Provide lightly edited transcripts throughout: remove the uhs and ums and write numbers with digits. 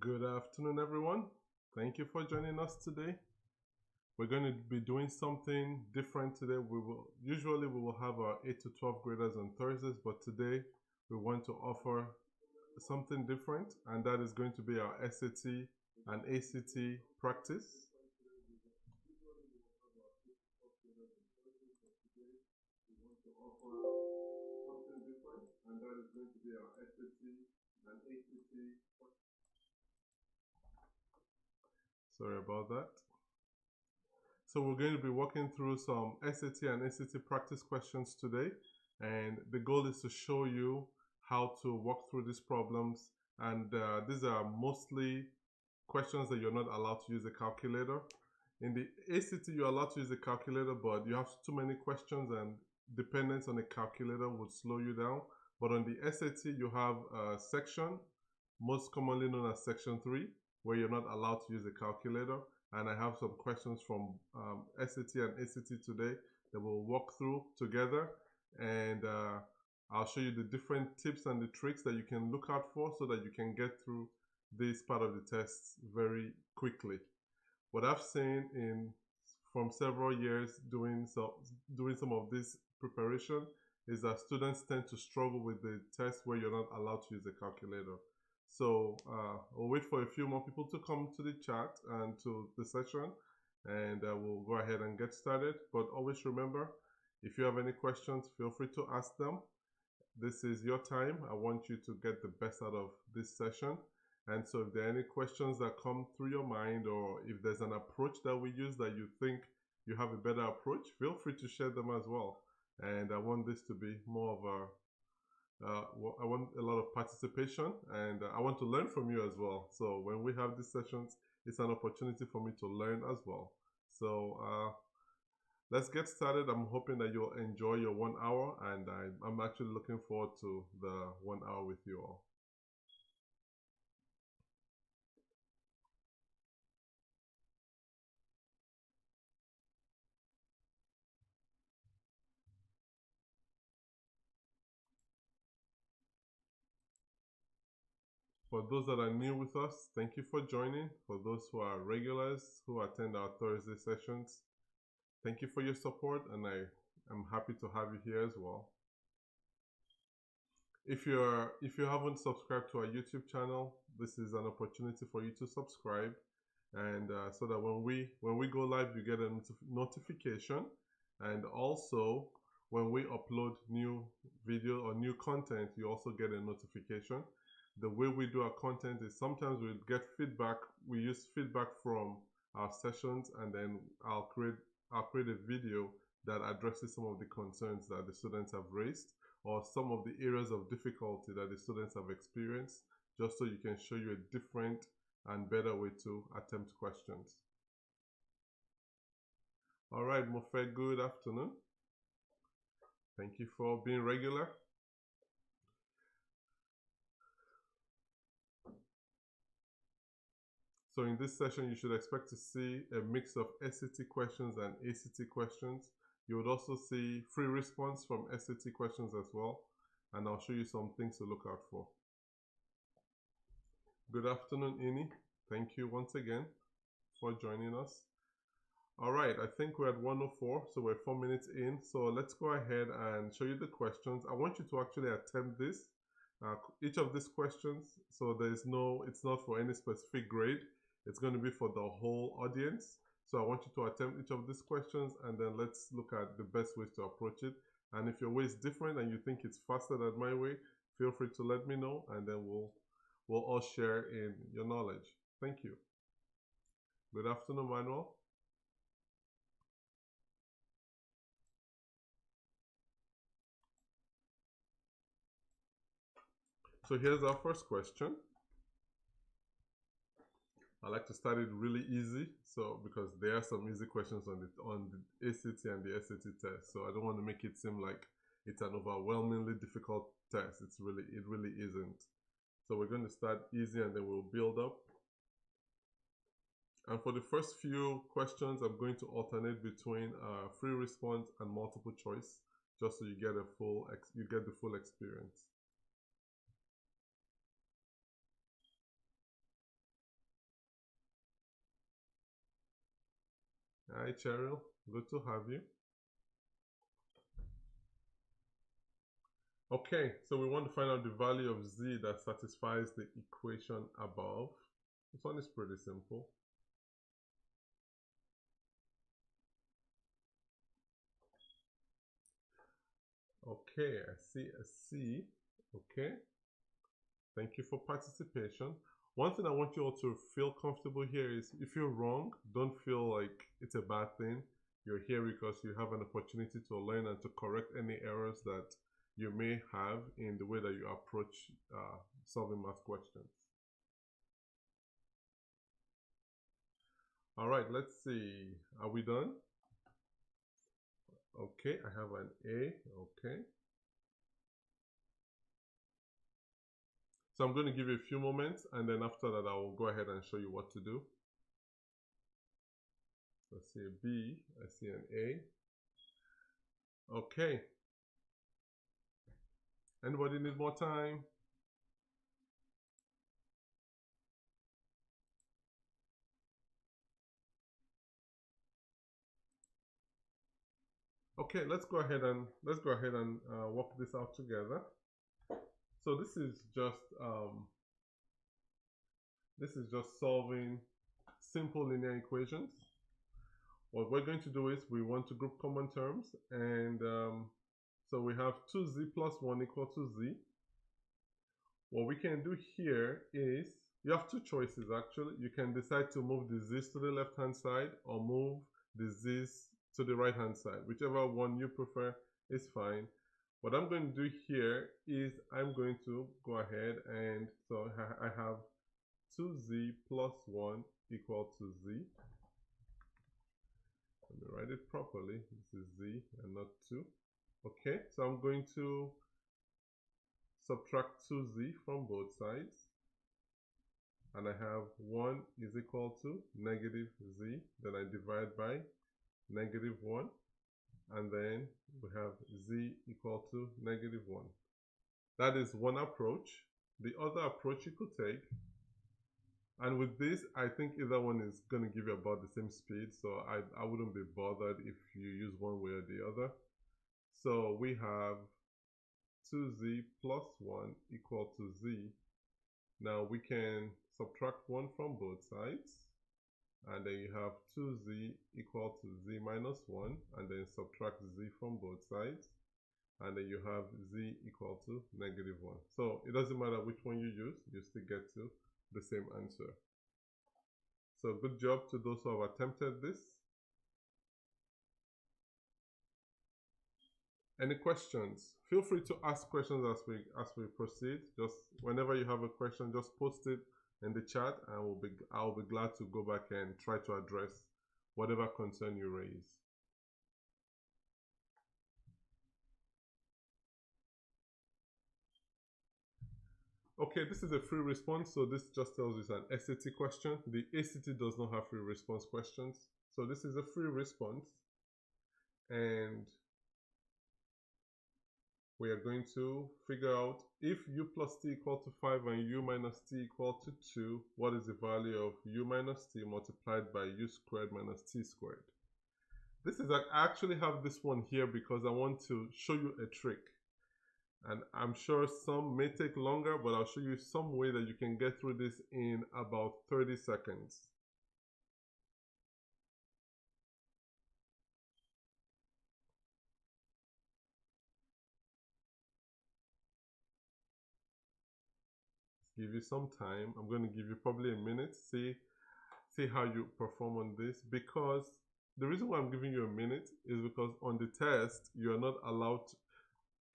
Good afternoon, everyone. Thank you for joining us today. We're going to be doing something different today. Usually we will have our 8 to 12 graders on Thursdays, but today we want to offer something different, and that is going to be our SAT and ACT practice. Sorry about that. So we're going to be walking through some SAT and ACT practice questions today, and the goal is to show you how to walk through these problems, and these are mostly questions that you're not allowed to use a calculator. In the ACT, you're allowed to use a calculator, but you have too many questions and dependence on a calculator would slow you down. But on the SAT, you have a section, most commonly known as section 3, where you're not allowed to use a calculator. And I have some questions from SAT and ACT today that we'll walk through together. And I'll show you the different tips and the tricks that you can look out for so that you can get through this part of the tests very quickly. What I've seen from several years doing some of this preparation is that students tend to struggle with the test where you're not allowed to use a calculator. So we'll wait for a few more people to come to the chat and to the session, and we'll go ahead and get started. But always remember, if you have any questions, feel free to ask them. This is your time. I want you to get the best out of this session. And so if there are any questions that come through your mind, or if there's an approach that we use that you think you have a better approach, feel free to share them as well. And I want this to be more of a I want a lot of participation, and I want to learn from you as well. So when we have these sessions, it's an opportunity for me to learn as well. So let's get started. I'm hoping that you'll enjoy your 1 hour, and I'm actually looking forward to the 1 hour with you all. For those that are new with us, thank you for joining. For those who are regulars who attend our Thursday sessions, thank you for your support, and I am happy to have you here as well. If you haven't subscribed to our YouTube channel, this is an opportunity for you to subscribe, and so that when we go live, you get a notification, and also when we upload new video or new content, you also get a notification. The way we do our content is sometimes we get feedback. We use feedback from our sessions, and then I'll create a video that addresses some of the concerns that the students have raised, or some of the areas of difficulty that the students have experienced, just so you can show you a different and better way to attempt questions. All right, Mofe, good afternoon. Thank you for being regular. So in this session, you should expect to see a mix of SAT questions and ACT questions. You would also see free response from SAT questions as well, and I'll show you some things to look out for. Good afternoon, Ini. Thank you once again for joining us. All right, I think we're at 1:04, so we're 4 minutes in. So let's go ahead and show you the questions. I want you to actually attempt this. Each of these questions, so it's not for any specific grade. It's going to be for the whole audience. So I want you to attempt each of these questions, and then let's look at the best ways to approach it. And if your way is different and you think it's faster than my way, feel free to let me know, and then we'll all share in your knowledge. Thank you. Good afternoon, Manuel. So here's our first question. I like to start it really easy, so because there are some easy questions on the ACT and the SAT test, so I don't want to make it seem like it's an overwhelmingly difficult test. It really isn't. So we're going to start easy, and then we'll build up. And for the first few questions, I'm going to alternate between free response and multiple choice, just so you get the full experience. Hi, Cheryl. Good to have you. Okay, so we want to find out the value of z that satisfies the equation above. This one is pretty simple. Okay, I see a C. Okay, thank you for participation. One thing I want you all to feel comfortable here is if you're wrong, don't feel like it's a bad thing. You're here because you have an opportunity to learn and to correct any errors that you may have in the way that you approach solving math questions. All right, let's see. Are we done? Okay, I have an A. Okay. So I'm going to give you a few moments, and then after that, I will go ahead and show you what to do. I see a B. I see an A. Okay. Anybody need more time? Okay, let's go ahead and work this out together. So this is just solving simple linear equations. What we're going to do is we want to group common terms, and so we have 2z plus 1 equal to z. What we can do here is you have two choices actually. You can decide to move the z's to the left hand side or move the z's to the right hand side. Whichever one you prefer is fine. What I'm going to do here is I'm going to go ahead and so I have 2z plus 1 equal to z. Let me write it properly. This is z and not 2. Okay, so I'm going to subtract 2z from both sides. And I have 1 is equal to negative z. Then I divide by negative 1. And then we have z equal to negative 1. That is one approach. The other approach you could take, and with this, I think either one is going to give you about the same speed, so I wouldn't be bothered if you use one way or the other. So we have 2z plus 1 equal to z. Now we can subtract 1 from both sides, and then you have 2z equal to z minus 1, and then subtract z from both sides, and then you have z equal to negative 1. So it doesn't matter which one you use, you still get to the same answer. So good job to those who have attempted this. Any questions? Feel free to ask questions as we proceed. Just whenever you have a question, just post it in the chat, and I'll be glad to go back and try to address whatever concern you raise. Okay, this is a free response, so this just tells you it's an SAT question. The ACT does not have free response questions. So this is a free response, and we are going to figure out if u plus t equal to 5 and u minus t equal to 2, what is the value of u minus t multiplied by u squared minus t squared. This is, I actually have this one here because I want to show you a trick. And I'm sure some may take longer, but I'll show you some way that you can get through this in about 30 seconds. Give you some time. I'm going to give you probably a minute. See how you perform on this, because the reason why I'm giving you a minute is because on the test you are not allowed to,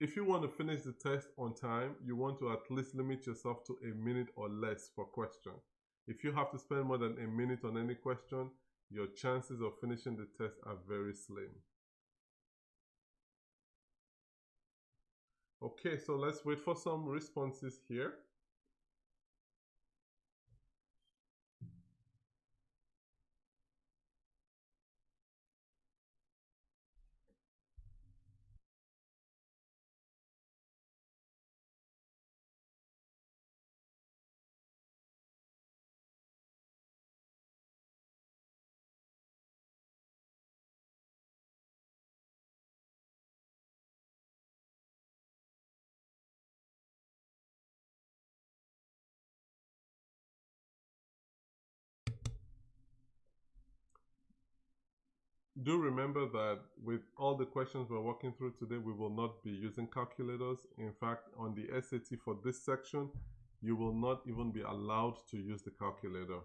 if you want to finish the test on time, you want to at least limit yourself to a minute or less per question. If you have to spend more than a minute on any question, your chances of finishing the test are very slim. Okay, so let's wait for some responses here. Do remember that with all the questions we're working through today, we will not be using calculators. In fact, on the SAT for this section, you will not even be allowed to use the calculator.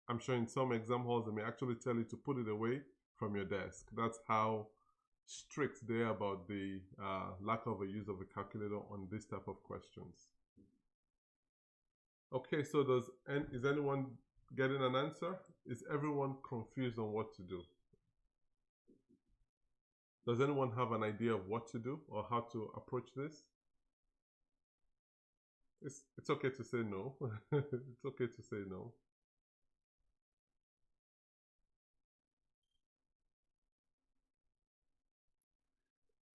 I'm sure in some exam halls, they may actually tell you to put it away from your desk. That's how strict they are about the lack of a use of a calculator on this type of questions. Okay, so is anyone getting an answer? Is everyone confused on what to do? Does anyone have an idea of what to do or how to approach this? It's okay to say no. It's okay to say no.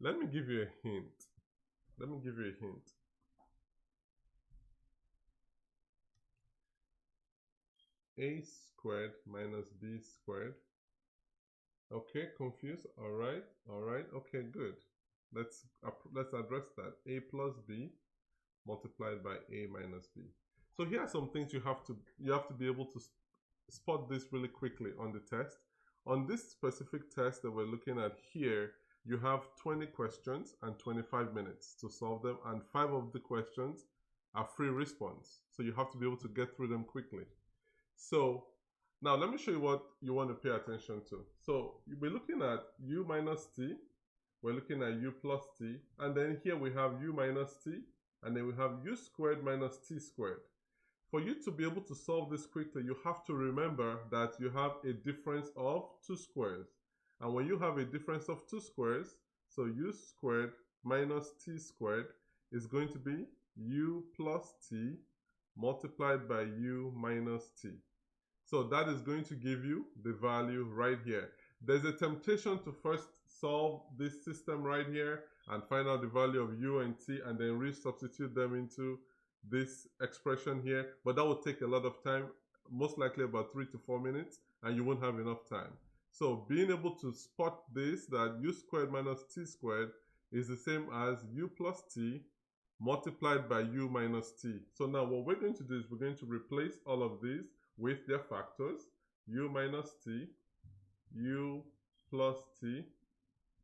Let me give you a hint. Let me give you a hint. A squared minus b squared. Okay, confused? All right, okay, good. Let's address that. A plus b multiplied by a minus b. So here are some things you have to be able to spot this really quickly on the test. On this specific test that we're looking at here, you have 20 questions and 25 minutes to solve them, and 5 of the questions are free response. So you have to be able to get through them quickly. So now let me show you what you want to pay attention to. So you'll be looking at u minus t, we're looking at u plus t, and then here we have u minus t, and then we have u squared minus t squared. For you to be able to solve this quickly, you have to remember that you have a difference of 2 squares. And when you have a difference of 2 squares, so u squared minus t squared is going to be u plus t multiplied by u minus t. So that is going to give you the value right here. There's a temptation to first solve this system right here and find out the value of u and t and then resubstitute them into this expression here, but that will take a lot of time, most likely about 3 to 4 minutes, and you won't have enough time. So being able to spot this, that u squared minus t squared is the same as u plus t multiplied by u minus t. So now what we're going to do is we're going to replace all of these with their factors, u minus t, u plus t,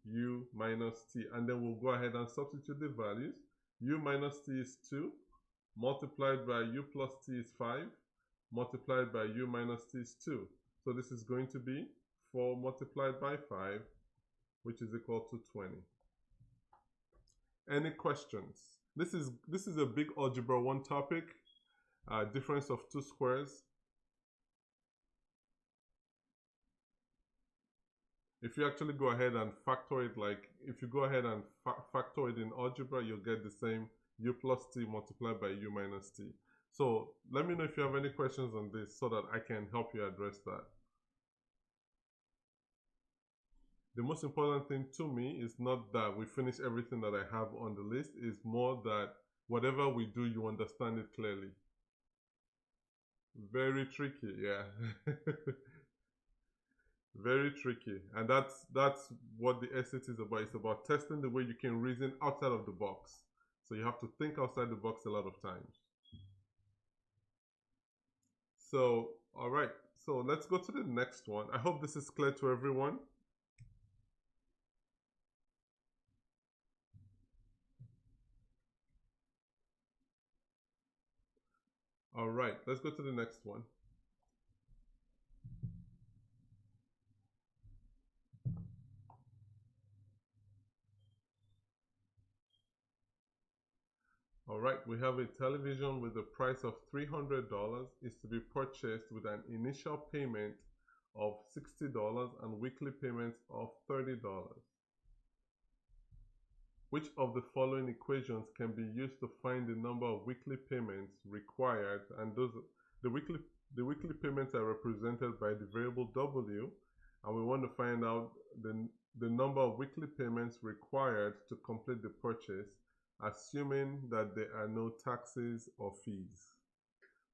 u minus t, and then we'll go ahead and substitute the values. U minus t is 2, multiplied by u plus t is 5, multiplied by u minus t is 2. So this is going to be 4 multiplied by 5, which is equal to 20. Any questions? This is a big algebra 1 topic, difference of 2 squares. If you actually go ahead and factor it, like if you go ahead and factor it in algebra, you'll get the same u plus t multiplied by u minus t. So let me know if you have any questions on this so that I can help you address that. The most important thing to me is not that we finish everything that I have on the list, it's more that whatever we do, you understand it clearly. Very tricky, yeah. Very tricky, and that's what the SAT is about. It's about testing the way you can reason outside of the box. So you have to think outside the box a lot of times. So, all right, so let's go to the next one. I hope this is clear to everyone. All right, let's go to the next one. All right, we have a television with a price of $300 is to be purchased with an initial payment of $60 and weekly payments of $30. Which of the following equations can be used to find the number of weekly payments required? And the weekly payments are represented by the variable W, and we want to find out the number of weekly payments required to complete the purchase, assuming that there are no taxes or fees.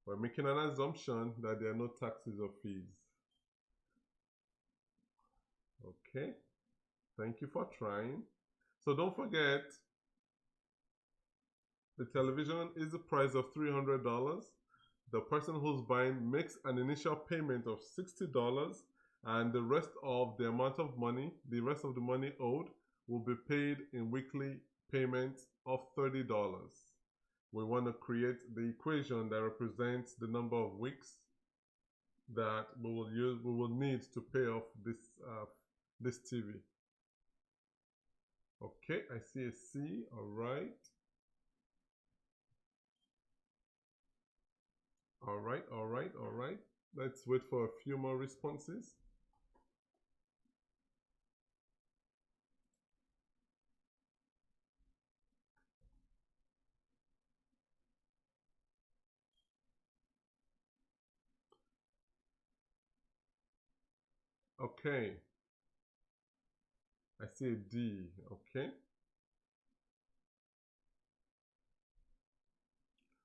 We're making an assumption that there are no taxes or fees. Okay, thank you for trying. So don't forget, the television is the price of $300. The person who's buying makes an initial payment of $60, and the rest of the amount of money, the rest of the money owed, will be paid in weekly payments of $30. We want to create the equation that represents the number of weeks that we will need to pay off this TV. Okay, I see a C. All right. All right. Let's wait for a few more responses. Okay. I see a D. Okay.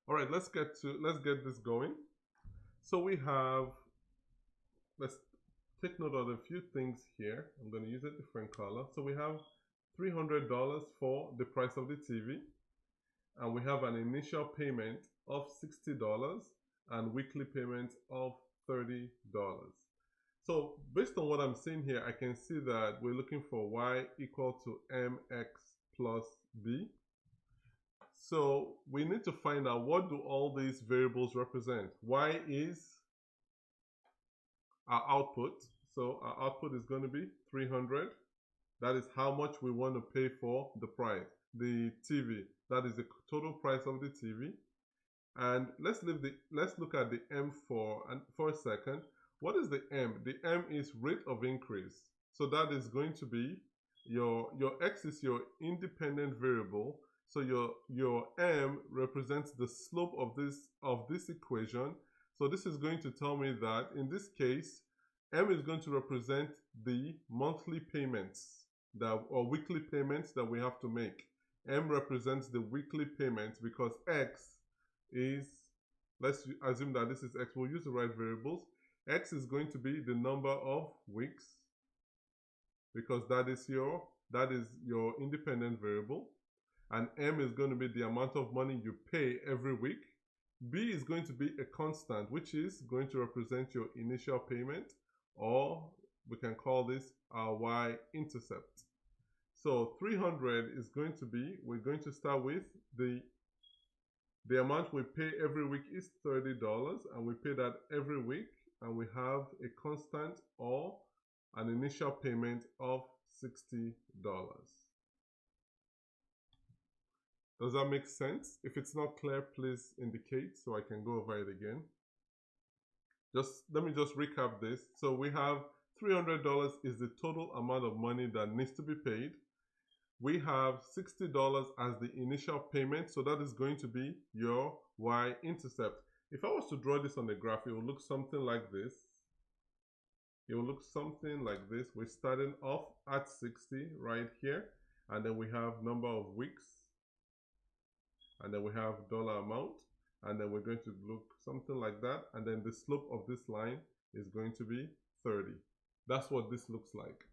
All right, let's get this going. So we have, let's take note of a few things here. I'm going to use a different color. So we have $300 for the price of the TV, and we have an initial payment of $60 and weekly payments of $30. So based on what I'm seeing here, I can see that we're looking for y equal to mx plus b. So we need to find out, what do all these variables represent? Y is our output. So our output is going to be 300. That is how much we want to pay for the TV. That is the total price of the TV. And let's look at the m for a second. What is the m? The m is rate of increase. So that is going to be your x is your independent variable. So your m represents the slope of this equation. So this is going to tell me that in this case, m is going to represent the monthly payments or weekly payments that we have to make. M represents the weekly payments because x is, let's assume that this is x. We'll use the right variables. X is going to be the number of weeks because that is your independent variable. And m is going to be the amount of money you pay every week. B is going to be a constant, which is going to represent your initial payment, or we can call this our y-intercept. So 300 is going to be, we're going to start with the amount we pay every week is $30, and we pay that every week, and we have a constant or an initial payment of $60. Does that make sense? If it's not clear, please indicate so I can go over it again. Let me just recap this. So we have $300 is the total amount of money that needs to be paid. We have $60 as the initial payment, so that is going to be your y-intercept. If I was to draw this on the graph, it will look something like this. It will look something like this. We're starting off at 60 right here, and then we have number of weeks, and then we have dollar amount, and then we're going to look something like that, and then the slope of this line is going to be 30. That's what this looks like.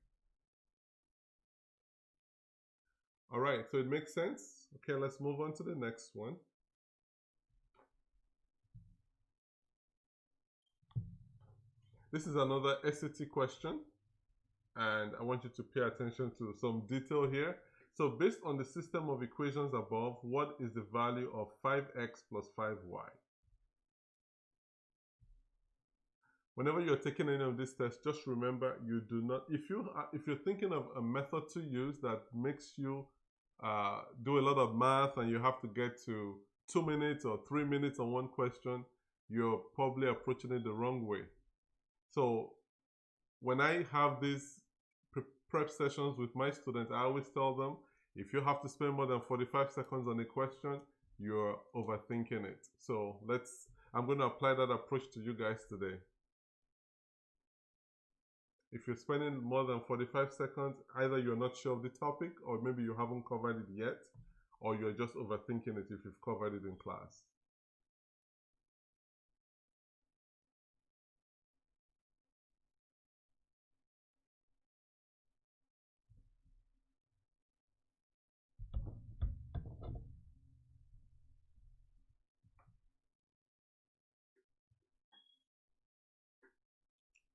All right, so it makes sense. Okay, let's move on to the next one. This is another SAT question, and I want you to pay attention to some detail here. So based on the system of equations above, what is the value of 5x plus 5y? Whenever you're taking any of these tests, just remember you do not, if you're thinking of a method to use that makes you do a lot of math and you have to get to 2 minutes or 3 minutes on one question, you're probably approaching it the wrong way. So when I have these prep sessions with my students, I always tell them, if you have to spend more than 45 seconds on a question, you're overthinking it. So I'm going to apply that approach to you guys today. If you're spending more than 45 seconds, either you're not sure of the topic, or maybe you haven't covered it yet, or you're just overthinking it if you've covered it in class.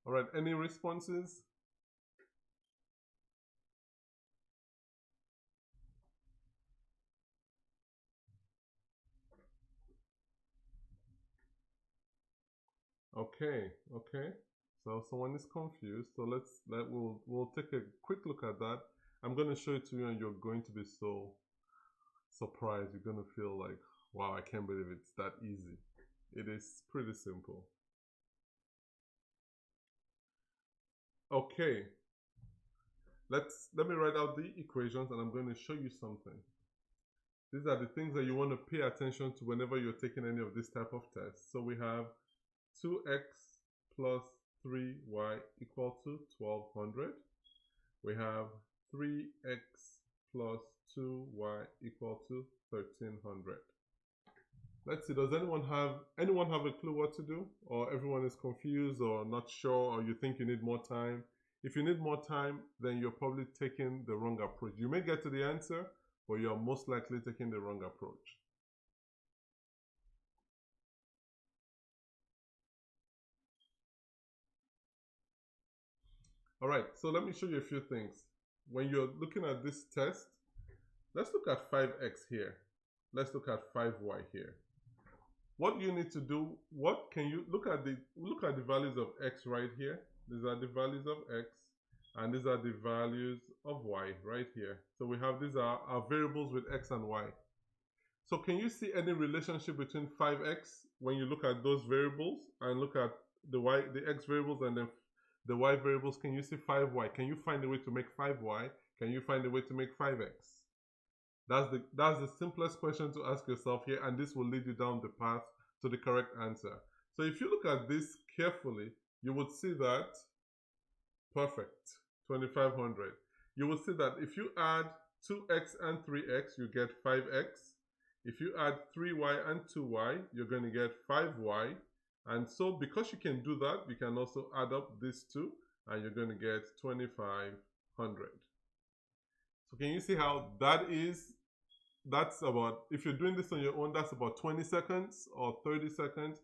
All right, any responses? Okay, okay. So someone is confused. So we'll take a quick look at that. I'm going to show it to you and you're going to be so surprised. You're going to feel like, wow, I can't believe it's that easy. It is pretty simple. Okay. Let me write out the equations and I'm going to show you something. These are the things that you want to pay attention to whenever you're taking any of this type of tests. So we have 2x plus 3y equal to 1200. We have 3x plus 2y equal to 1300. Let's see, does anyone have a clue what to do? Or everyone is confused or not sure, or you think you need more time? If you need more time, then you're probably taking the wrong approach. You may get to the answer, but you're most likely taking the wrong approach. All right, so let me show you a few things. When you're looking at this test, let's look at 5x here. Let's look at 5y here. What you need to do, what can you look at the values of x right here. These are the values of x, and these are the values of y right here. So we have these are our variables with x and y. So can you see any relationship between 5x when you look at those variables and look at the x variables and then the y variables? Can you see 5y? Can you find a way to make 5y? Can you find a way to make 5x? That's the simplest question to ask yourself here, and this will lead you down the path to the correct answer. So if you look at this carefully, you would see that, perfect, 2500. You will see that if you add 2x and 3x, you get 5x. If you add 3y and 2y, you're going to get 5y. And so because you can do that, you can also add up these two, and you're going to get 2500. So can you see how that is? That's about, if you're doing this on your own, that's about 20 seconds or 30 seconds.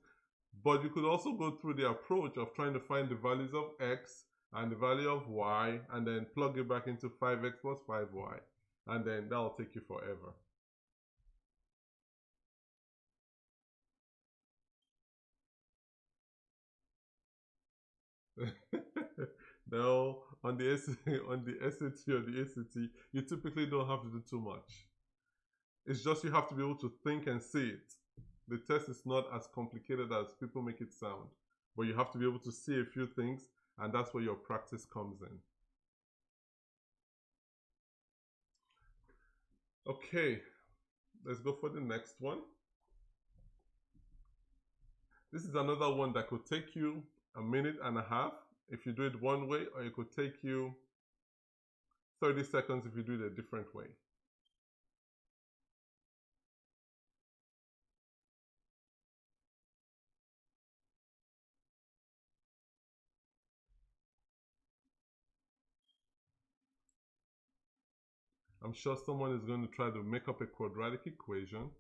But you could also go through the approach of trying to find the values of x and the value of y, and then plug it back into 5x plus 5y. And then that'll take you forever. No, on the SAT or the ACT, you typically don't have to do too much. It's just you have to be able to think and see it. The test is not as complicated as people make it sound, but you have to be able to see a few things, and that's where your practice comes in. Okay, let's go for the next one. This is another one that could take you a minute and a half if you do it one way, or it could take you 30 seconds if you do it a different way. I'm sure someone is going to try to make up a quadratic equation.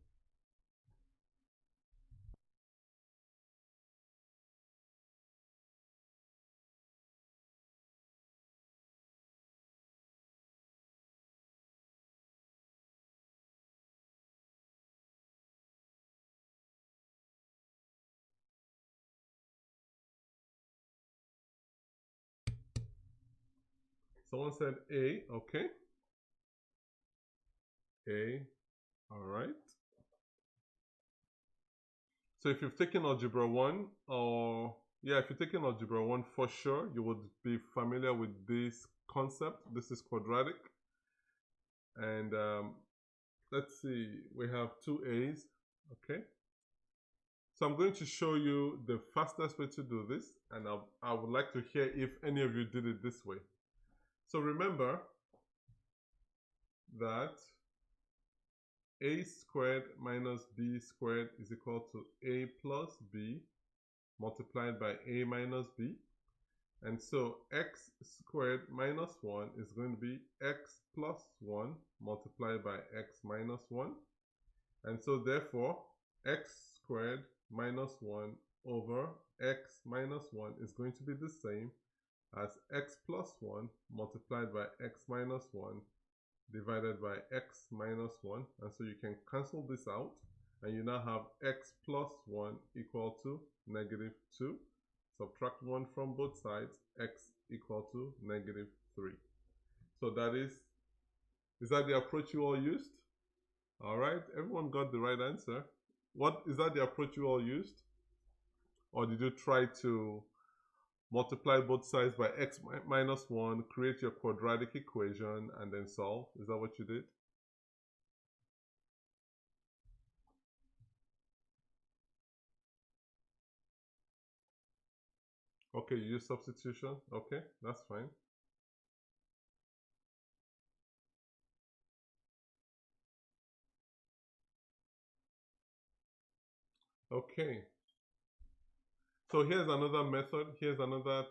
Someone said A, okay. A, all right. So if you've taken Algebra 1, or if you're taking Algebra 1, for sure, you would be familiar with this concept. This is quadratic. And let's see, we have two A's, okay? So I'm going to show you the fastest way to do this, and I would like to hear if any of you did it this way. So remember that a squared minus b squared is equal to a plus b multiplied by a minus b. And so x squared minus 1 is going to be x plus 1 multiplied by x minus 1. And so therefore, x squared minus 1 over x minus 1 is going to be the same as x plus 1 multiplied by x minus 1 divided by x minus 1. And so you can cancel this out, and you now have x plus 1 equal to negative 2. Subtract 1 from both sides, x equal to negative 3. So that is that the approach you all used? All right, everyone got the right answer. Is that the approach you all used? Or did you try to multiply both sides by x minus 1, create your quadratic equation, and then solve? Is that what you did? Okay, you use substitution. Okay, that's fine. Okay. So here's another method. Here's another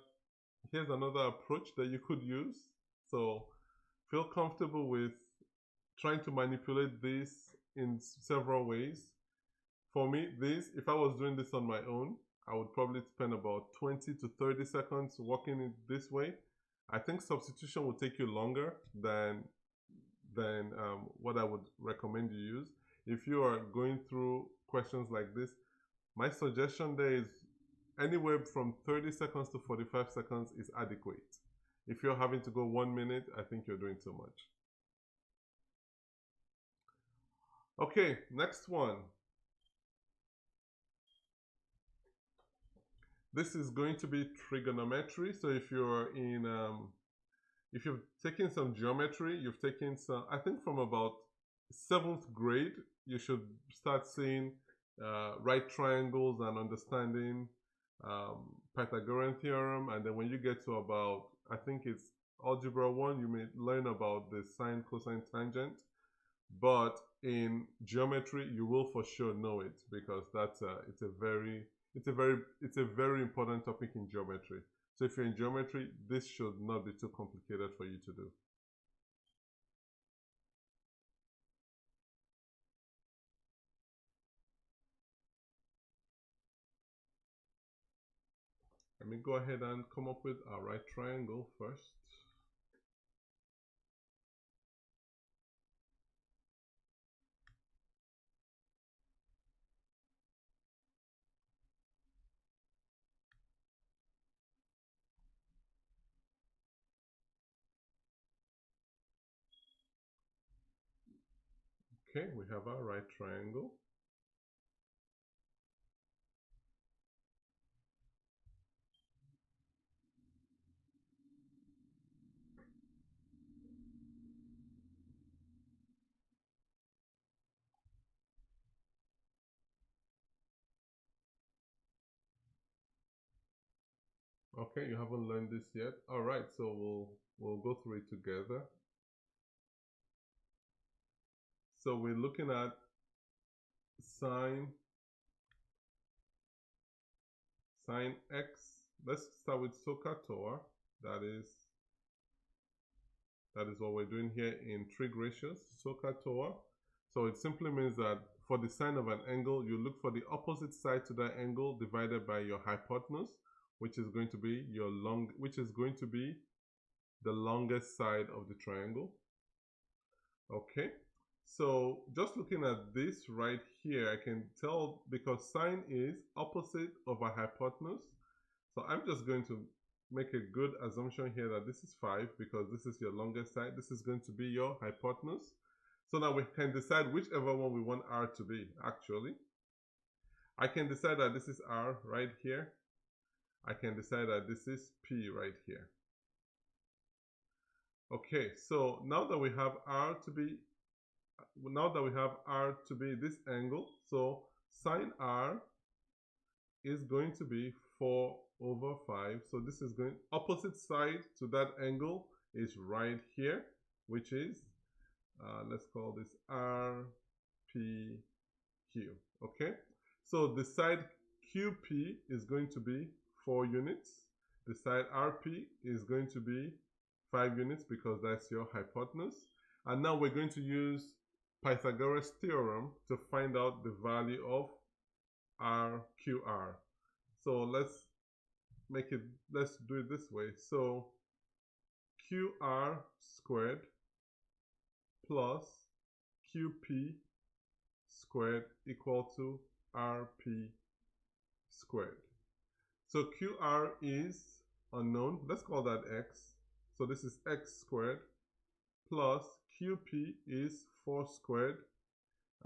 approach that you could use. So feel comfortable with trying to manipulate this in several ways. For me, if I was doing this on my own, I would probably spend about 20 to 30 seconds working it this way. I think substitution will take you longer than what I would recommend you use. If you are going through questions like this, my suggestion there is anywhere from 30 seconds to 45 seconds is adequate. If you're having to go 1 minute, I think you're doing too much. Okay, next one. This is going to be trigonometry. So if you're in, if you've taken some geometry, you've taken some, I think from about 7th grade, you should start seeing right triangles and understanding Pythagorean theorem. And then when you get to about, I think it's algebra 1, you may learn about the sine, cosine, tangent. But in geometry, you will for sure know it, because that's it's a very important topic in geometry. So if you're in geometry, this should not be too complicated for you to do. Let me go ahead and come up with our right triangle first. Okay, we have our right triangle. Okay, you haven't learned this yet. All right, so we'll go through it together. So we're looking at sine x. Let's start with Sohcahtoa. That is what we're doing here in trig ratios, Sohcahtoa. So it simply means that for the sine of an angle, you look for the opposite side to that angle divided by your hypotenuse, which is going to be the longest side of the triangle. Okay, so just looking at this right here, I can tell, because sine is opposite of a hypotenuse, so I'm just going to make a good assumption here that this is 5, because this is your longest side. This is going to be your hypotenuse. So now we can decide whichever one we want r to be. Actually, I can decide that this is r right here. I can decide that this is p right here. Okay, so now that we have r to be this angle, so sine r is going to be 4 over 5. So this is going, opposite side to that angle is right here, which is, let's call this RPQ. Okay, so the side QP is going to be 4 units. The side RP is going to be 5 units, because that's your hypotenuse. And now we're going to use Pythagoras Theorem to find out the value of RQR. So let's do it this way. So QR squared plus QP squared equal to RP squared. So QR is unknown. Let's call that X. So this is X squared plus QP is 4 squared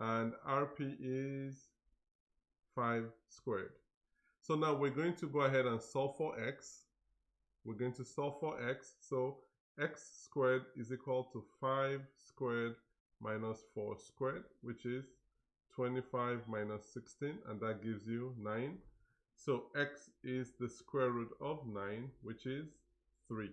and RP is 5 squared. So now we're going to go ahead and solve for X. We're going to solve for X. So X squared is equal to 5 squared minus 4 squared, which is 25 minus 16, and that gives you 9. So X is the square root of 9, which is 3.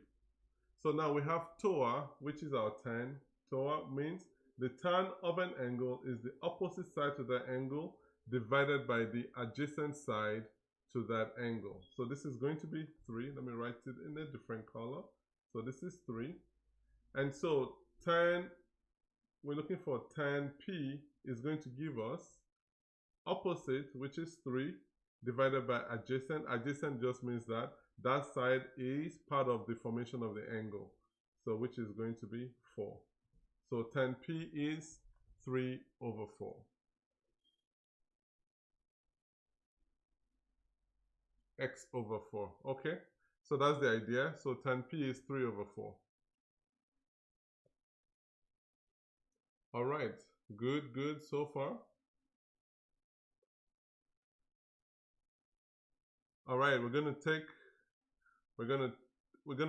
So now we have TOA, which is our tan. TOA means the tan of an angle is the opposite side to that angle divided by the adjacent side to that angle. So this is going to be 3. Let me write it in a different color. So this is 3. And so we're looking for tan P is going to give us opposite, which is 3, divided by adjacent. Adjacent just means that that side is part of the formation of the angle. So which is going to be 4. So tan P is 3 over 4. X over 4. Okay, so that's the idea. So tan P is 3 over 4. All right, good so far. All right, we're gonna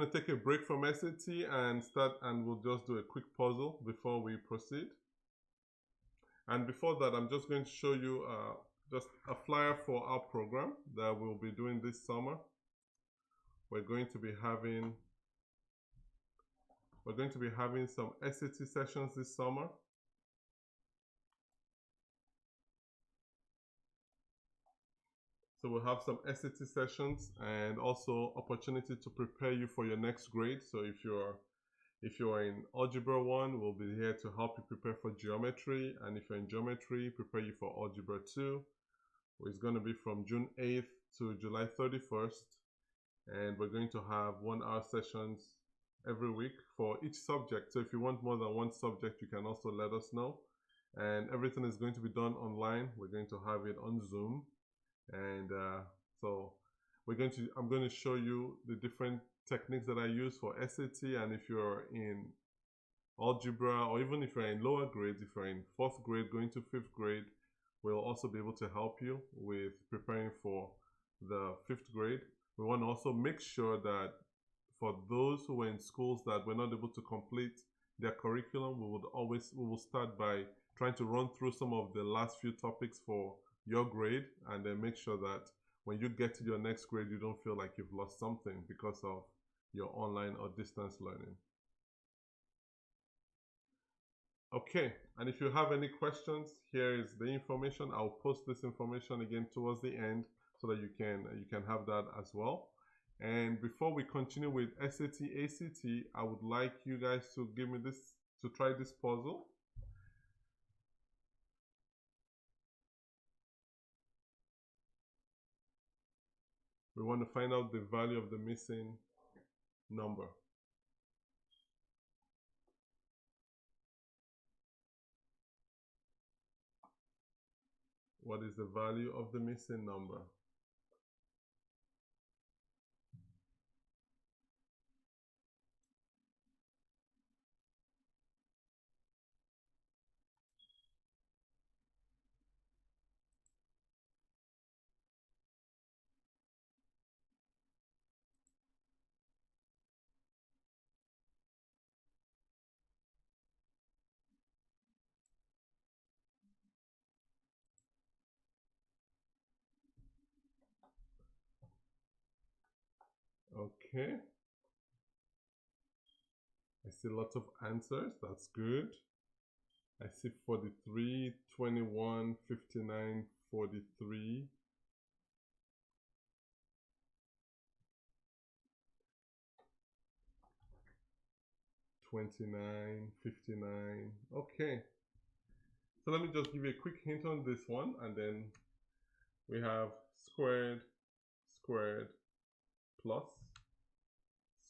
take a break from SAT and we'll just do a quick puzzle before we proceed. And before that, I'm just going to show you just a flyer for our program that we'll be doing this summer. We're going to be having some SAT sessions this summer. So we'll have some SAT sessions and also opportunity to prepare you for your next grade. So if you're in Algebra 1, we'll be here to help you prepare for geometry. And if you're in geometry, prepare you for Algebra 2. It's going to be from June 8th to July 31st. And we're going to have 1-hour sessions every week for each subject. So if you want more than one subject, you can also let us know. And everything is going to be done online. We're going to have it on Zoom. And so I'm going to show you the different techniques that I use for SAT. And if you're in algebra, or even if you're in lower grades, if you're in 4th grade going to 5th grade, we'll also be able to help you with preparing for the 5th grade. We want to also make sure that for those who were in schools that were not able to complete their curriculum, we will start by trying to run through some of the last few topics for your grade, and then make sure that when you get to your next grade, you don't feel like you've lost something because of your online or distance learning. Okay, and if you have any questions, here is the information. I'll post this information again towards the end so that you can have that as well. And before we continue with SAT, ACT, I would like you guys to try this puzzle. We want to find out the value of the missing number. What is the value of the missing number? Okay. I see lots of answers. That's good. I see 43, 21, 59, 43. 29, 59. Okay. So let me just give you a quick hint on this one, and then we have squared, squared plus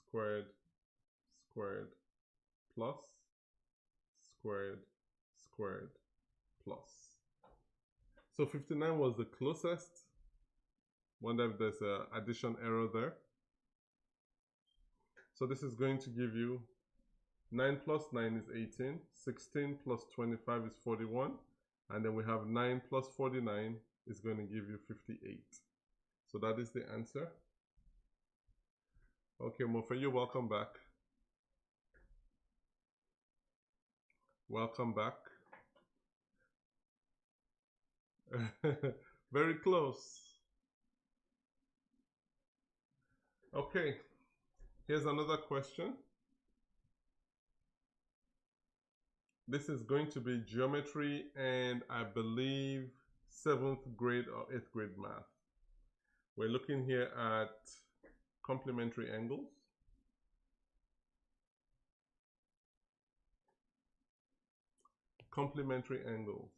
squared squared plus squared squared plus. So 59 was the closest. Wonder if there's an addition error there. So this is going to give you 9 plus 9 is 18, 16 plus 25 is 41, and then we have 9 plus 49 is going to give you 58. So that is the answer. Okay, Mofe, you're welcome back. Welcome back. Very close. Okay, here's another question. This is going to be geometry and I believe 7th grade or 8th grade math. We're looking here at complementary angles. Complementary angles.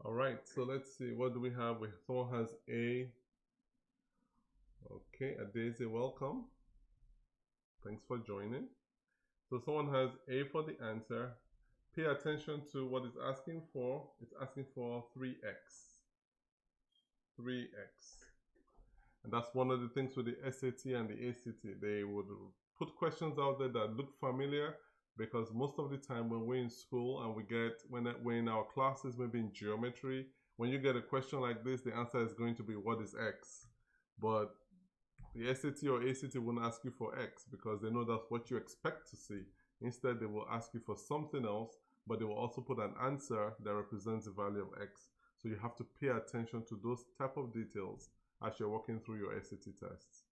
All right, so let's see, what do we have? Someone has A. Okay, Adeze, welcome. Thanks for joining. So someone has A for the answer. Pay attention to what it's asking for. It's asking for 3x. 3x. And that's one of the things with the SAT and the ACT. They would put questions out there that look familiar, because most of the time when we're in school and we're in our classes, maybe in geometry, when you get a question like this, the answer is going to be what is x? But the SAT or ACT won't ask you for x because they know that's what you expect to see. Instead, they will ask you for something else, but they will also put an answer that represents the value of x. So you have to pay attention to those type of details as you're working through your SAT tests.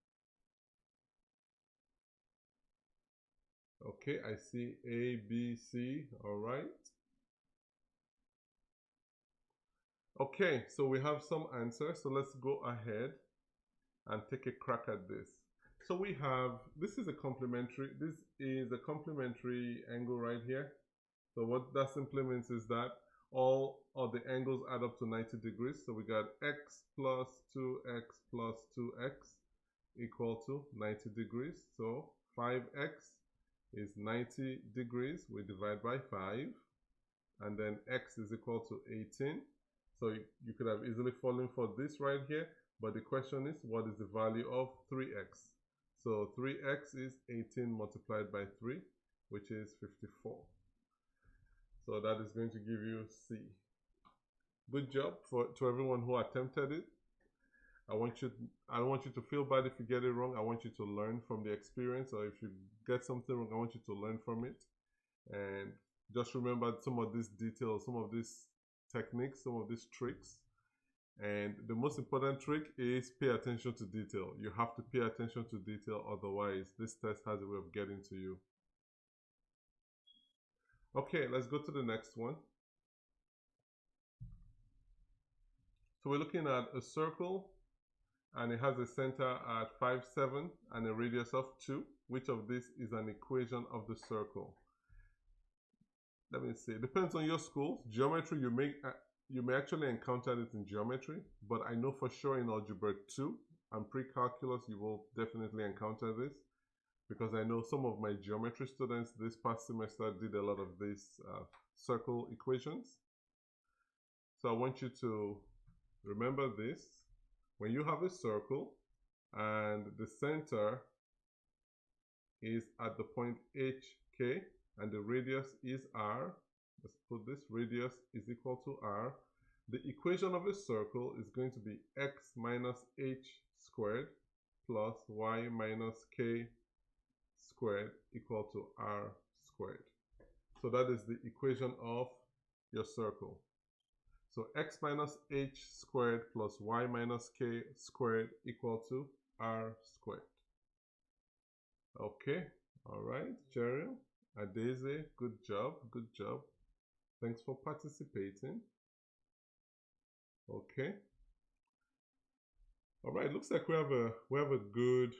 Okay, I see A, B, C, all right. Okay, so we have some answers, so let's go ahead and take a crack at this. So we have, this is a complementary angle right here. So what that simply means is that all of the angles add up to 90 degrees. So we got x plus 2x plus 2x equal to 90 degrees. So 5x is 90 degrees. We divide by 5. And then x is equal to 18. So you could have easily fallen for this right here. But the question is, what is the value of 3x? So 3x is 18 multiplied by 3, which is 54. So that is going to give you C. Good job to everyone who attempted it. I don't want you to feel bad if you get it wrong. I want you to learn from the experience, or if you get something wrong, I want you to learn from it. And just remember some of these details, some of these techniques, some of these tricks. And the most important trick is pay attention to detail. You have to pay attention to detail, otherwise this test has a way of getting to you. Okay, let's go to the next one. So we're looking at a circle, and it has a center at 5, 7 and a radius of 2. Which of these is an equation of the circle? Let me see. It depends on your school. Geometry, you may actually encounter it in geometry, but I know for sure in Algebra 2 and pre-calculus you will definitely encounter this, because I know some of my geometry students this past semester did a lot of these circle equations. So I want you to remember this. When you have a circle and the center is at the point HK and the radius is R, let's put this, radius is equal to R. The equation of a circle is going to be x minus h squared plus y minus k squared equal to r squared. So that is the equation of your circle. So x minus h squared plus y minus k squared equal to r squared. Okay, all right, Cheryl, Adeze, good job, good job. Thanks for participating. Okay. All right, looks like we have a good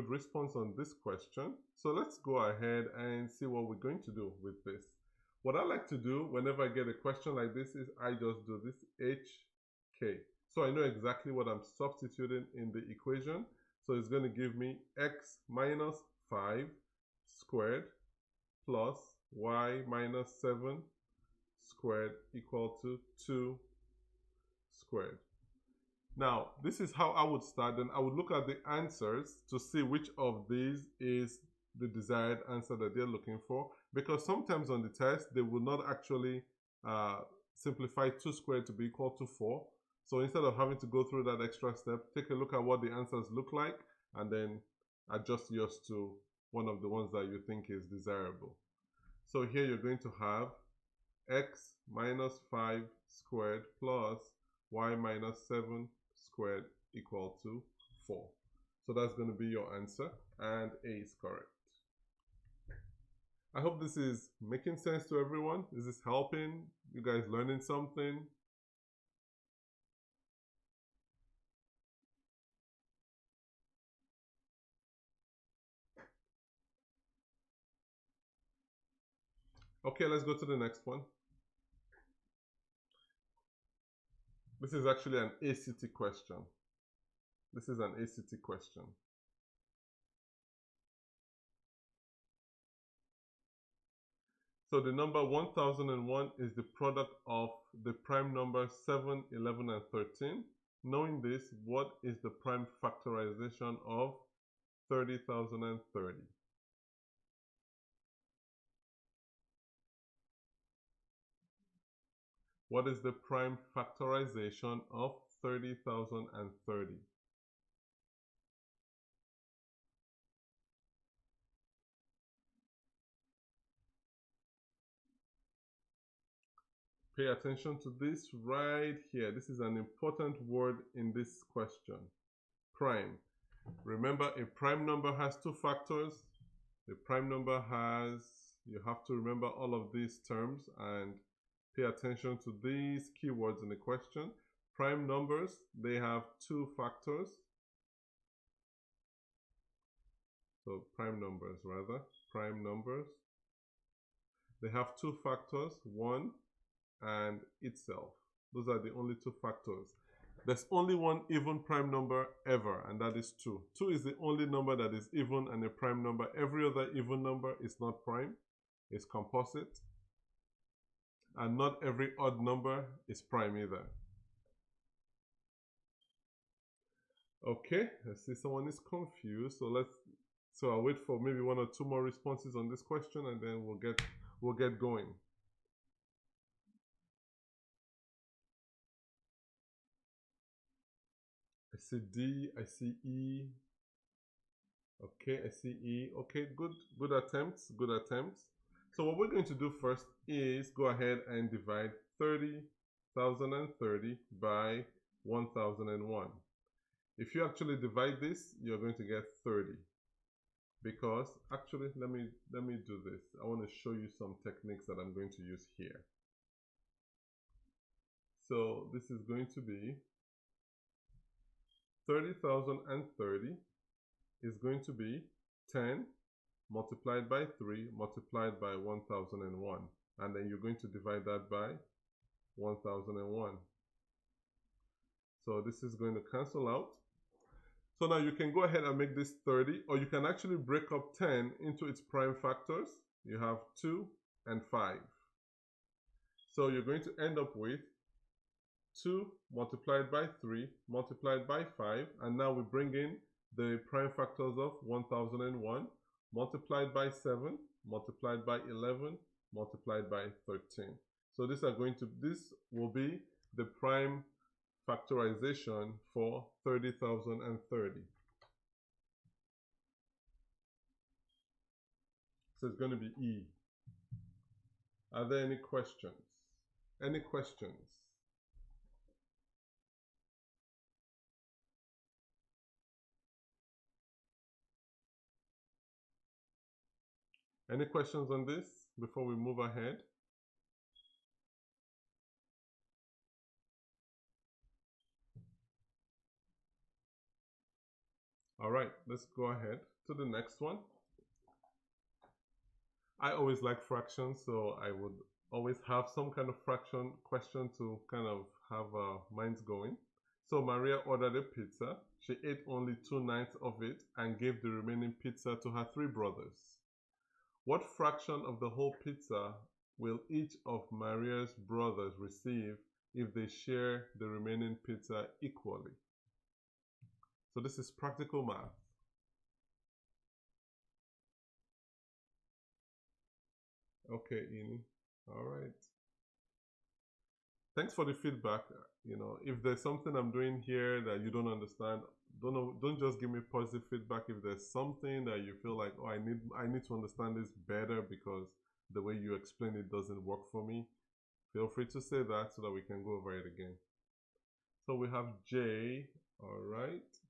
response on this question. So let's go ahead and see what we're going to do with this. What I like to do whenever I get a question like this is I just do this HK. So I know exactly what I'm substituting in the equation. So it's going to give me x minus 5 squared plus y minus 7 squared equal to 2 squared. Now, this is how I would start. Then I would look at the answers to see which of these is the desired answer that they're looking for. Because sometimes on the test, they will not actually simplify 2 squared to be equal to 4. So instead of having to go through that extra step, take a look at what the answers look like and then adjust yours to one of the ones that you think is desirable. So here you're going to have x minus 5 squared plus y minus 7 squared equal to 4. So that's going to be your answer, and A is correct. I hope this is making sense to everyone. Is this helping? You guys learning something? Okay, let's go to the next one. This is actually an ACT question. This is an ACT question. So the number 1001 is the product of the prime numbers 7, 11, and 13. Knowing this, what is the prime factorization of 30,030? What is the prime factorization of 30,030? Pay attention to this right here. This is an important word in this question. Prime. Remember, a prime number has two factors. A prime number has, you have to remember all of these terms and pay attention to these keywords in the question. Prime numbers, they have two factors. So prime numbers rather, prime numbers. They have two factors, 1 and itself. Those are the only two factors. There's only one even prime number ever, and that is 2. 2 is the only number that is even and a prime number. Every other even number is not prime, it's composite. And not every odd number is prime either. Okay, I see someone is confused, so I'll wait for maybe 1 or 2 more responses on this question and then we'll get going. I see D, I see E. Okay, I see E. Okay, good attempts, good attempts. So what we're going to do first is go ahead and divide 30,030 by 1001. If you actually divide this, you're going to get 30. Because actually, let me do this. I want to show you some techniques that I'm going to use here. So this is going to be 30,030 is going to be 10 multiplied by 3 multiplied by 1001, and then you're going to divide that by 1001. So this is going to cancel out. So now you can go ahead and make this 30, or you can actually break up 10 into its prime factors. You have 2 and 5. So you're going to end up with 2 multiplied by 3 multiplied by 5, and now we bring in the prime factors of 1001 multiplied by 7 multiplied by 11 multiplied by 13. So this will be the prime factorization for 30,030. So it's going to be E. Are there any questions? Any questions? Any questions on this before we move ahead? All right, let's go ahead to the next one. I always like fractions, so I would always have some kind of fraction question to kind of have minds going. So Maria ordered a pizza. She ate only 2/9 of it and gave the remaining pizza to her 3 brothers. What fraction of the whole pizza will each of Maria's brothers receive if they share the remaining pizza equally? So this is practical math. Okay, Ini. All right. Thanks for the feedback. You know, if there's something I'm doing here that you don't understand, don't just give me positive feedback. If there's something that you feel like, oh, I need to understand this better because the way you explain it doesn't work for me, feel free to say that so that we can go over it again. So we have J. All right.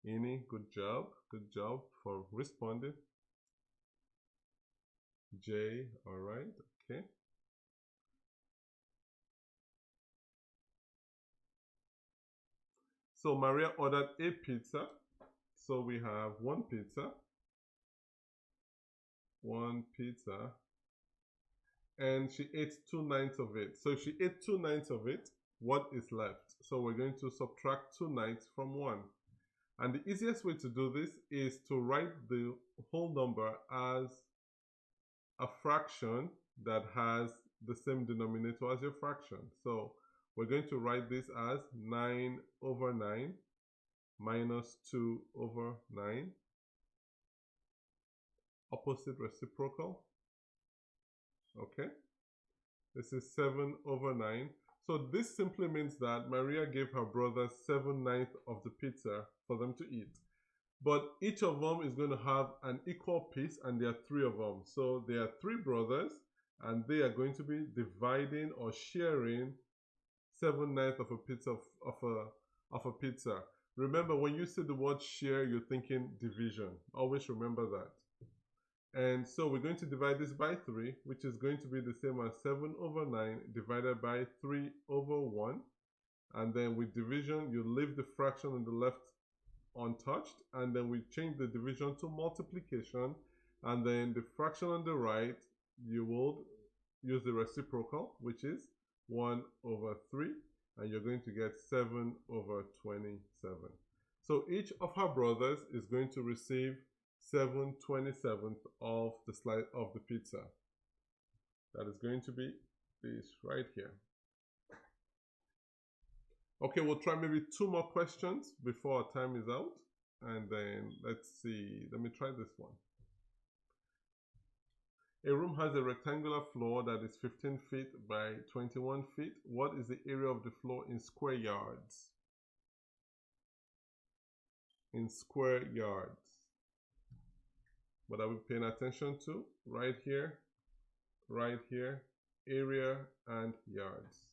Ini, good job. Good job for responding. J. All right. Okay. So Maria ordered a pizza. So we have one pizza, and she ate 2/9 of it. So if she ate 2/9 of it, what is left? So we're going to subtract 2/9 from 1. And the easiest way to do this is to write the whole number as a fraction that has the same denominator as your fraction. So we're going to write this as 9/9 minus 2/9, opposite reciprocal. Okay, this is 7/9. So this simply means that Maria gave her brother 7/9 of the pizza for them to eat. But each of them is going to have an equal piece, and there are 3 of them. So there are 3 brothers, and they are going to be dividing or sharing 7/9 of a pizza of a pizza. Remember, when you say the word share, you're thinking division. Always remember that. And so we're going to divide this by 3, which is going to be the same as 7/9 divided by 3/1. And then with division, you leave the fraction on the left untouched, and then we change the division to multiplication, and then the fraction on the right, you will use the reciprocal, which is 1/3, and you're going to get 7/27. So each of her brothers is going to receive 7/27 of the slice of the pizza. That is going to be this right here. Okay, we'll try maybe 2 more questions before our time is out. And then let's see, let me try this one. A room has a rectangular floor that is 15 feet by 21 feet. What is the area of the floor in square yards? In square yards. What are we paying attention to? Right here, area and yards.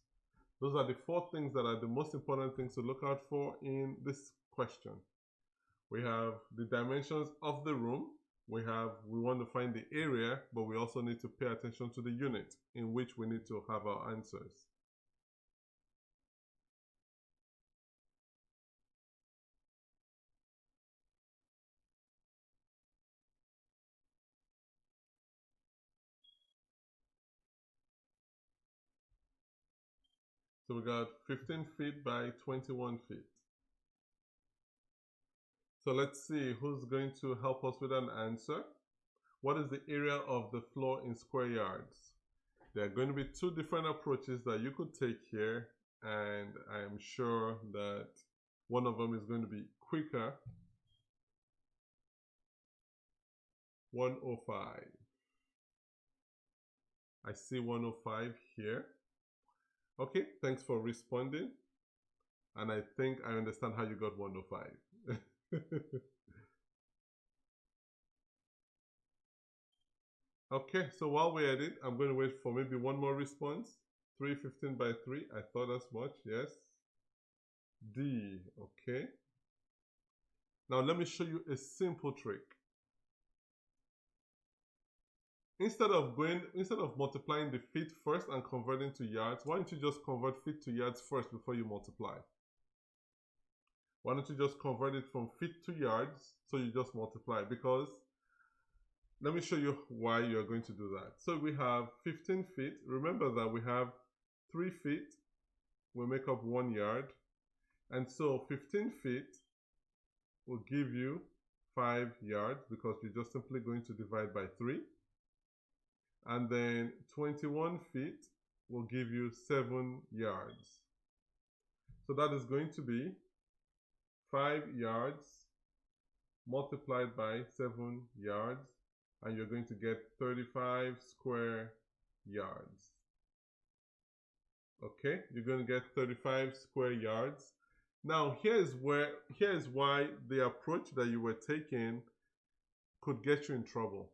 Those are the 4 things that are the most important things to look out for in this question. We have the dimensions of the room. We want to find the area, but we also need to pay attention to the unit in which we need to have our answers. So we got 15 feet by 21 feet. So let's see who's going to help us with an answer. What is the area of the floor in square yards? There are going to be 2 different approaches that you could take here, and I am sure that one of them is going to be quicker. 105. I see 105 here. Okay, thanks for responding. And I think I understand how you got 105. Okay, so while we're at it, I'm going to wait for maybe 1 more response. 315 by 3, I thought as much, yes. D, okay. Now let me show you a simple trick. instead of multiplying the feet first and converting to yards, why don't you just convert feet to yards first before you multiply? Why don't you just convert it from feet to yards, so you just multiply? Because let me show you why you're going to do that. So we have 15 feet. Remember that we have 3 feet will make up 1 yard. And so 15 feet will give you 5 yards because you're just simply going to divide by 3. And then 21 feet will give you 7 yards. So that is going to be 5 yards multiplied by 7 yards, and you're going to get 35 square yards. Okay, you're going to get 35 square yards. Now here's why the approach that you were taking could get you in trouble.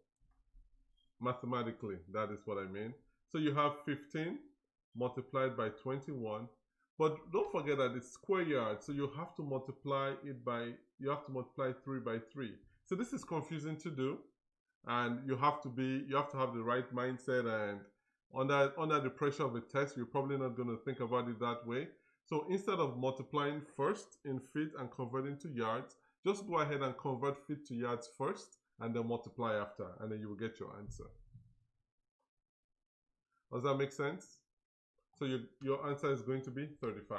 Mathematically, that is what I mean. So you have 15 multiplied by 21, but don't forget that it's square yards, so you have to multiply 3 by 3. So this is confusing to do, and you have to have the right mindset, and under the pressure of a test, you're probably not going to think about it that way. So instead of multiplying first in feet and converting to yards, just go ahead and convert feet to yards first and then multiply after, and then you will get your answer. Does that make sense? So your answer is going to be 35.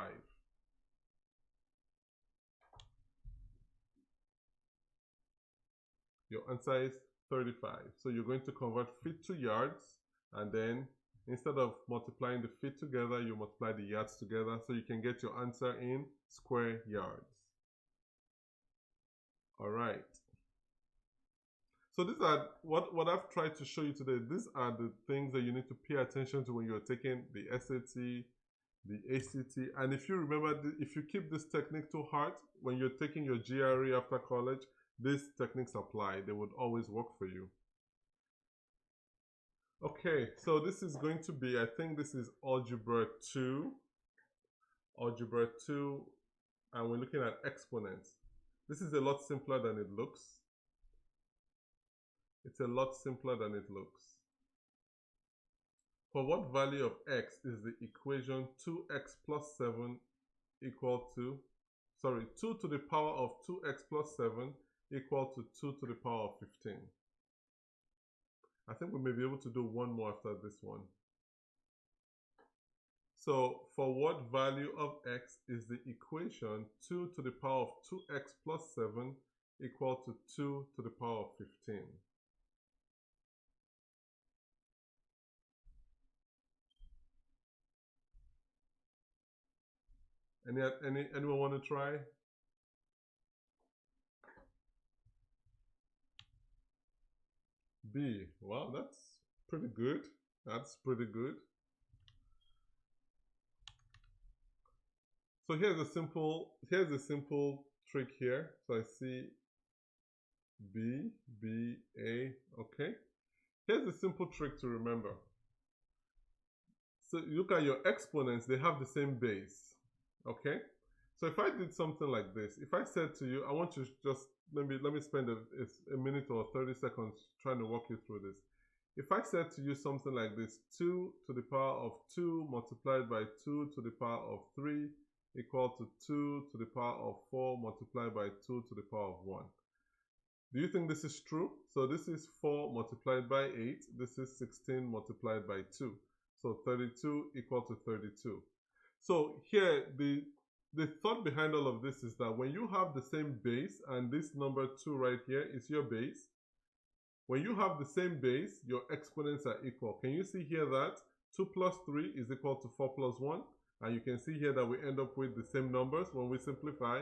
Your answer is 35. So you're going to convert feet to yards, and then instead of multiplying the feet together, you multiply the yards together, so you can get your answer in square yards. All right. So these are what I've tried to show you today. These are the things that you need to pay attention to when you're taking the SAT, the ACT. And if you remember, if you keep this technique to heart, when you're taking your GRE after college, these techniques apply. They would always work for you. Okay, so this is going to be, I think this is Algebra 2. Algebra 2, and we're looking at exponents. This is a lot simpler than it looks. It's a lot simpler than it looks. For what value of x is the equation 2x plus 7 equal to, 2 to the power of 2x plus 7 equal to 2 to the power of 15? I think we may be able to do one more after this one. So for what value of x is the equation 2 to the power of 2x plus 7 equal to 2 to the power of 15? Anyone want to try? B. Wow, that's pretty good. That's pretty good. So here's a simple trick here. So I see B, B, A. Okay. Here's a simple trick to remember. So you look at your exponents, they have the same base. Okay, so if I did something like this, if I said to you, I want you to just let me spend a minute or 30 seconds trying to walk you through this. If I said to you something like this, 2 to the power of 2 multiplied by 2 to the power of 3 equal to 2 to the power of 4 multiplied by 2 to the power of 1. Do you think this is true? So this is 4 multiplied by 8. This is 16 multiplied by 2. So 32 equal to 32. So here, the thought behind all of this is that when you have the same base, and this number 2 right here is your base, when you have the same base, your exponents are equal. Can you see here that 2 plus 3 is equal to 4 plus 1? And you can see here that we end up with the same numbers when we simplify.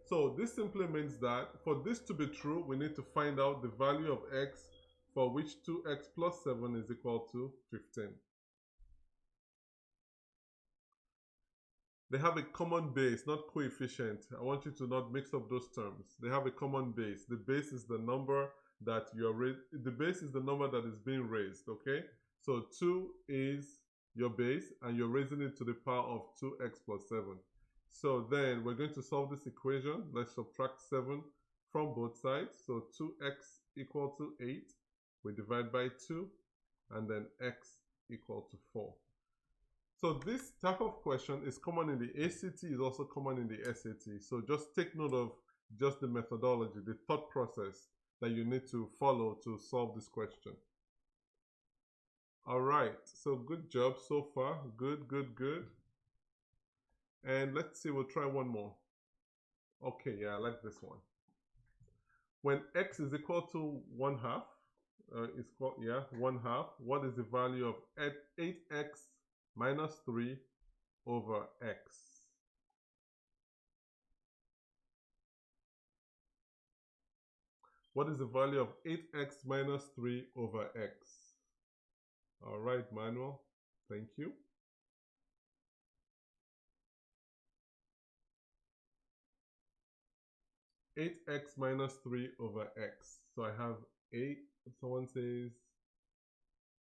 So this simply means that for this to be true, we need to find out the value of x for which 2x plus 7 is equal to 15. They have a common base, not coefficient. I want you to not mix up those terms. They have a common base. The base is the number that the base is the number that is being raised, okay? So 2 is your base, and you're raising it to the power of 2x plus 7. So then we're going to solve this equation. Let's subtract 7 from both sides. So 2x equal to 8. We divide by 2. and then x equal to 4. So this type of question is common in the ACT, is also common in the SAT. So just take note of just the methodology, the thought process that you need to follow to solve this question. All right, so good job so far. Good, good, good. And let's see, we'll try one more. Okay, yeah, I like this one. When x is equal to 1/2, it's called, yeah, 1/2, what is the value of 8x minus 3 over x? What is the value of 8x minus 3 over x? All right, Manuel, thank you. Eight x minus 3 over x. So I have 8, someone says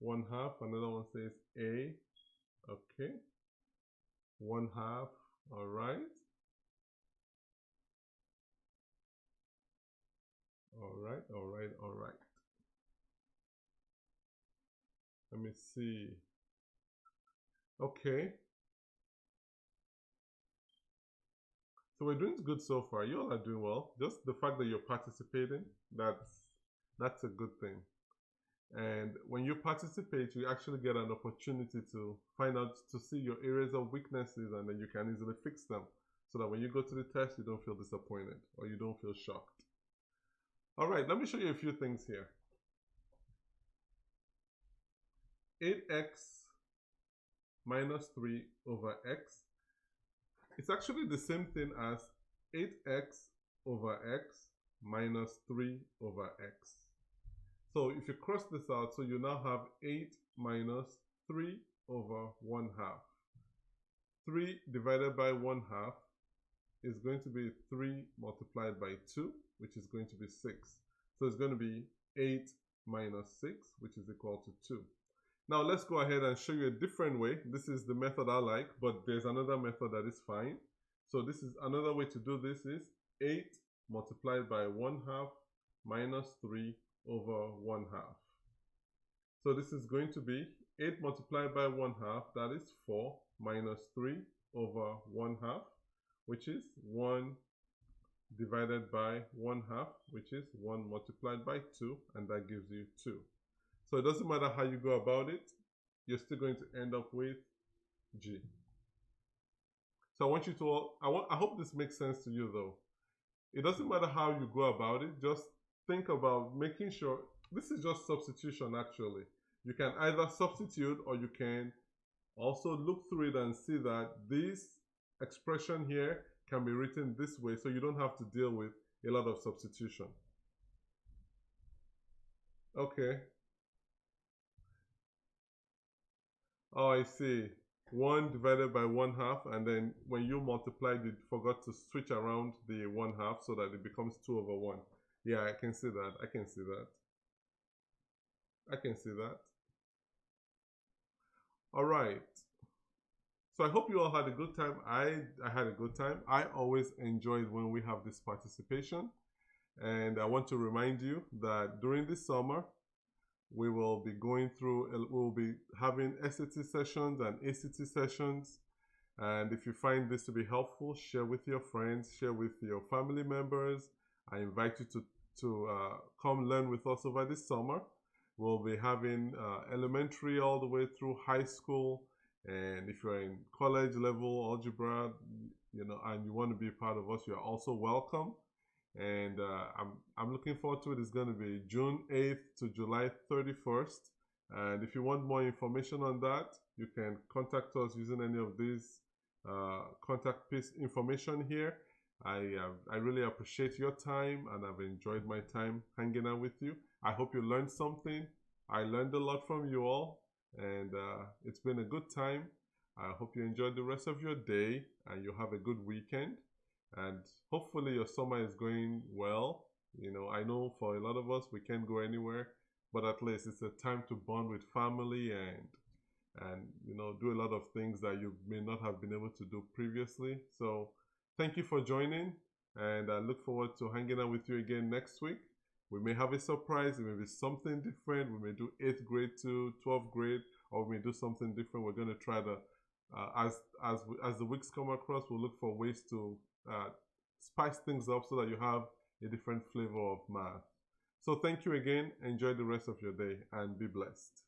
1/2, another one says a. Okay, 1/2, all right. All right, all right, all right. Let me see. Okay. So we're doing good so far. You all are doing well. Just the fact that you're participating, that's a good thing. And when you participate, you actually get an opportunity to find out, to see your areas of weaknesses, and then you can easily fix them, so that when you go to the test, you don't feel disappointed or you don't feel shocked. All right, let me show you a few things here. 8x minus 3 over x. It's actually the same thing as 8x over x minus 3 over x. So if you cross this out, so you now have 8 minus 3 over 1/2. 3 divided by 1/2 is going to be 3 multiplied by 2, which is going to be 6. So it's going to be 8 minus 6, which is equal to 2. Now let's go ahead and show you a different way. This is the method I like, but there's another method that is fine. So this is another way to do this is 8 multiplied by 1/2 minus 3 over 1/2. So this is going to be 8 multiplied by 1/2, that is 4, minus 3 over 1/2, which is 1 divided by 1/2, which is 1 multiplied by 2, and that gives you 2. So it doesn't matter how you go about it, you're still going to end up with G. So I want you to all, I hope this makes sense to you though. It doesn't matter how you go about it, just think about making sure, this is just substitution actually. You can either substitute, or you can also look through it and see that this expression here can be written this way, so you don't have to deal with a lot of substitution. Okay. Oh, I see. 1 divided by 1/2, and then when you multiplied it, forgot to switch around the 1/2 so that it becomes 2 over 1. Yeah, I can see that. I can see that. I can see that. All right. So I hope you all had a good time. I had a good time. I always enjoy it when we have this participation. And I want to remind you that during this summer, we will be going through, we'll be having SAT sessions and ACT sessions. And if you find this to be helpful, share with your friends, share with your family members. I invite you to come learn with us over this summer. We'll be having elementary all the way through high school. And if you're in college level algebra, you know, and you want to be part of us, you're also welcome. And I'm looking forward to it. It's going to be June 8th to July 31st. And if you want more information on that, you can contact us using any of these contact piece information here. I really appreciate your time, and I've enjoyed my time hanging out with you. I hope you learned something. I learned a lot from you all, and it's been a good time. I hope you enjoyed the rest of your day, and you have a good weekend. And hopefully your summer is going well. You know, I know for a lot of us, we can't go anywhere, but at least it's a time to bond with family and you know, do a lot of things that you may not have been able to do previously. So thank you for joining, and I look forward to hanging out with you again next week. We may have a surprise. It may be something different. We may do 8th grade to 12th grade, or we may do something different. We're going to try to, as the weeks come across, we'll look for ways to spice things up so that you have a different flavor of math. So thank you again. Enjoy the rest of your day and be blessed.